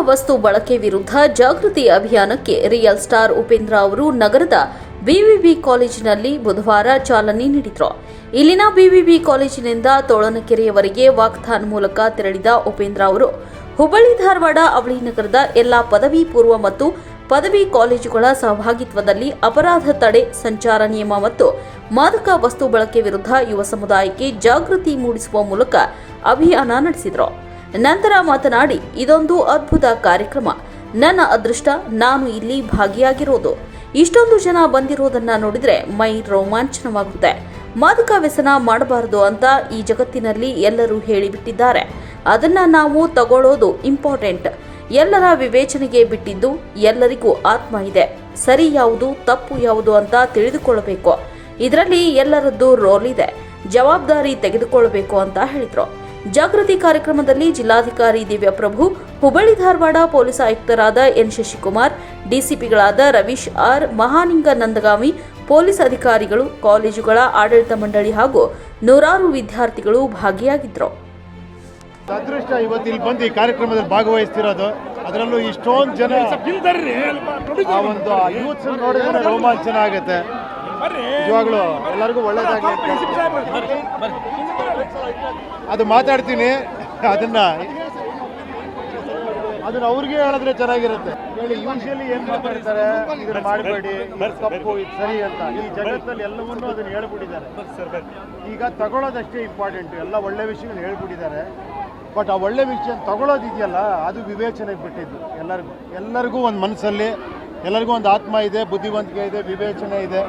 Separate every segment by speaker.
Speaker 1: ವಸ್ತು ಬಳಕೆ ವಿರುದ್ಧ ಜಾಗೃತಿ ಅಭಿಯಾನಕ್ಕೆ ರಿಯಲ್ ಸ್ಟಾರ್ ಉಪೇಂದ್ರ ಅವರು ನಗರದ ಬಿವಿಬಿ ಕಾಲೇಜಿನಲ್ಲಿ ಬುಧವಾರ ಚಾಲನೆ ನೀಡಿದರು. ಇಲ್ಲಿನ ಬಿವಿಬಿ ಕಾಲೇಜಿನಿಂದ ತೋಳನಕೆರೆಯವರೆಗೆ ವಾಕ್ಥಾನ್ ಮೂಲಕ ತೆರಳಿದ ಉಪೇಂದ್ರ ಅವರು ಹುಬ್ಬಳ್ಳಿ ಧಾರವಾಡ ಅವಳಿ ನಗರದ ಎಲ್ಲಾ ಪದವಿ ಪೂರ್ವ ಮತ್ತು ಪದವಿ ಕಾಲೇಜುಗಳ ಸಹಭಾಗಿತ್ವದಲ್ಲಿ ಅಪರಾಧ ತಡೆ ಸಂಚಾರ ನಿಯಮ ಮತ್ತು ಮಾದಕ ವಸ್ತು ಬಳಕೆ ವಿರುದ್ಧ ಯುವ ಸಮುದಾಯಕ್ಕೆ ಜಾಗೃತಿ ಮೂಡಿಸುವ ಮೂಲಕ ಅಭಿಯಾನ ನಡೆಸಿದರು. ನಂತರ ಮಾತನಾಡಿ, ಇದೊಂದು ಅದ್ಭುತ ಕಾರ್ಯಕ್ರಮ. ನನ್ನ ಅದೃಷ್ಟ ನಾನು ಇಲ್ಲಿ ಭಾಗಿಯಾಗಿರೋದು. ಇಷ್ಟೊಂದು ಜನ ಬಂದಿರೋದನ್ನ ನೋಡಿದ್ರೆ ಮೈ ರೋಮಾಂಚನವಾಗುತ್ತೆ. ಮಾದಕ ವ್ಯಸನ ಮಾಡಬಾರದು ಅಂತ ಈ ಜಗತ್ತಿನಲ್ಲಿ ಎಲ್ಲರೂ ಹೇಳಿಬಿಟ್ಟಿದ್ದಾರೆ. ಅದನ್ನ ನಾವು ತಗೊಳ್ಳೋದು ಇಂಪಾರ್ಟೆಂಟ್. ಎಲ್ಲರ ವಿವೇಚನೆಗೆ ಬಿಟ್ಟಿದ್ದು. ಎಲ್ಲರಿಗೂ ಆತ್ಮ ಇದೆ. ಸರಿ ಯಾವುದು ತಪ್ಪು ಯಾವುದು ಅಂತ ತಿಳಿದುಕೊಳ್ಳಬೇಕು. ಇದರಲ್ಲಿ ಎಲ್ಲರದ್ದು ರೋಲ್ ಇದೆ. ಜವಾಬ್ದಾರಿ ತೆಗೆದುಕೊಳ್ಳಬೇಕು ಅಂತ ಹೇಳಿದ್ರು. ಜಾಗೃತಿ ಕಾರ್ಯಕ್ರಮದಲ್ಲಿ ಜಿಲ್ಲಾಧಿಕಾರಿ ದಿವ್ಯಪ್ರಭು, ಹುಬ್ಬಳ್ಳಿ ಧಾರವಾಡ ಪೊಲೀಸ್ ಆಯುಕ್ತರಾದ ಎನ್ ಶಶಿಕುಮಾರ್, ಡಿಸಿಪಿಗಳಾದ ರವೀಶ್ ಆರ್, ಮಹಾಲಿಂಗ ನಂದಗಾಮಿ, ಪೊಲೀಸ್ ಅಧಿಕಾರಿಗಳು, ಕಾಲೇಜುಗಳ ಆಡಳಿತ ಮಂಡಳಿ ಹಾಗೂ ನೂರಾರು ವಿದ್ಯಾರ್ಥಿಗಳು ಭಾಗಿಯಾಗಿದ್ದರು.
Speaker 2: ಅದೃಷ್ಟ ಇವತ್ತು ಇಲ್ಲಿ ಬಂದು ಈ ಕಾರ್ಯಕ್ರಮದಲ್ಲಿ ಭಾಗವಹಿಸ್ತಿರೋದು. ಅದರಲ್ಲೂ ಇಷ್ಟೊಂದು ಜನ ಆ ಒಂದು ಯೂತ್ಸ್ ನೋಡಿದ್ರೆ ರೋಮಾಂಚನ ಆಗುತ್ತೆ. ನಿಜವಾಗ್ಲೂ ಎಲ್ಲರಿಗೂ ಒಳ್ಳೇದಾಗಲಿ. ಅದು ಮಾತಾಡ್ತೀನಿ, ಅದನ್ನ ಅವ್ರಿಗೆ ಹೇಳಿದ್ರೆ ಚೆನ್ನಾಗಿರುತ್ತೆ. ಹೇಳಿ, ಯೂಶಲಿ ಏನ್ ಮಾತಾಡ್ತಾರೆ, ಇದನ್ನ ಮಾಡಬೇಡಿ, ಇದು ತಪ್ಪು, ಇದು ಸರಿ ಅಂತ. ಈ ಜಗತ್ತಲ್ಲಿ ಎಲ್ಲವನ್ನೂ ಅದನ್ನ ಹೇಳ್ಬಿಟ್ಟಿದ್ದಾರೆ. ಈಗ ತಗೊಳ್ಳೋದಷ್ಟೇ ಇಂಪಾರ್ಟೆಂಟ್. ಎಲ್ಲ ಒಳ್ಳೆ ವಿಷಯಗಳು ಹೇಳ್ಬಿಟ್ಟಿದ್ದಾರೆ. ಬಟ್ ಆ ಒಳ್ಳೆ ವಿಷಯ ತಗೊಳ್ಳೋದಿದೆಯಲ್ಲ, ಅದು ವಿವೇಚನೆಗೆ ಬಿಟ್ಟಿದ್ದು. ಎಲ್ಲರಿಗೂ ಒಂದು ಮನಸ್ಸಲ್ಲಿ ಎಲ್ಲರಿಗೂ ಒಂದು ಆತ್ಮ ಇದೆ, ಬುದ್ಧಿವಂತಿಕೆ ಇದೆ, ವಿವೇಚನೆ ಇದೆ.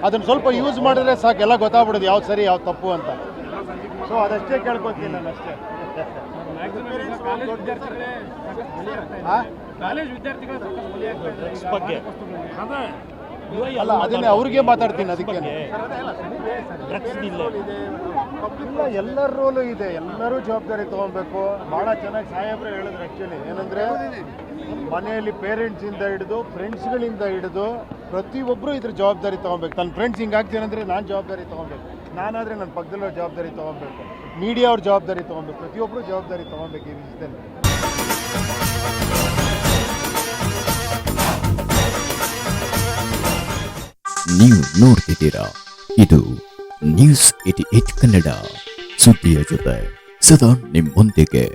Speaker 2: ಅದನ್ನು ಸ್ವಲ್ಪ ಯೂಸ್ ಮಾಡಿದ್ರೆ ಸಾಕು, ಎಲ್ಲ ಗೊತ್ತಾಗ್ಬಿಡೋದು ಯಾವ್ದು ಸರಿ ಯಾವ್ದು ತಪ್ಪು ಅಂತ. ಸೊ ಅದಷ್ಟೇ ಕೇಳ್ಕೊತೀನಿ ನಾನು ಅಷ್ಟೇ. ಅಲ್ಲ, ಅದನ್ನೇ ಅವ್ರಿಗೆ ಮಾತಾಡ್ತೀನಿ. ಅದಕ್ಕೆ ಇಲ್ಲ, ಎಲ್ಲರ ರೋಲು ಇದೆ. ಎಲ್ಲರೂ ಜವಾಬ್ದಾರಿ ತೊಗೊಬೇಕು. ಭಾಳ ಚೆನ್ನಾಗಿ ಸಾಹೇಬ್ರು ಹೇಳಿದ್ರು. ಆ್ಯಕ್ಚುಲಿ ಏನಂದರೆ, ಮನೆಯಲ್ಲಿ ಪೇರೆಂಟ್ಸಿಂದ ಹಿಡಿದು ಫ್ರೆಂಡ್ಸ್ಗಳಿಂದ ಹಿಡಿದು ಪ್ರತಿಯೊಬ್ಬರು ಇದ್ರ ಜವಾಬ್ದಾರಿ ತೊಗೊಬೇಕು. ನನ್ನ ಫ್ರೆಂಡ್ಸ್ ಹಿಂಗಾಗ್ತೀನಂದರೆ ನಾನು ಜವಾಬ್ದಾರಿ ತೊಗೊಬೇಕು. ನಾನಾದರೆ ನನ್ನ ಪಕ್ಕದಲ್ಲವ್ರ ಜವಾಬ್ದಾರಿ ತೊಗೊಬೇಕು. ಮೀಡಿಯಾ ಅವ್ರ ಜವಾಬ್ದಾರಿ ತೊಗೊಬೇಕು. ಪ್ರತಿಯೊಬ್ಬರು ಜವಾಬ್ದಾರಿ ತೊಗೊಬೇಕು ಈ ವಿಷಯದಲ್ಲಿ.
Speaker 3: ನೀವು ನೋಡ್ತಿದ್ದೀರಾ, ಇದು ನ್ಯೂಸ್ 88 ಕನ್ನಡ. ಸುದ್ದಿಯ ಜೊತೆ ಸದಾ ನಿಮ್ಮೊಂದಿಗೆ.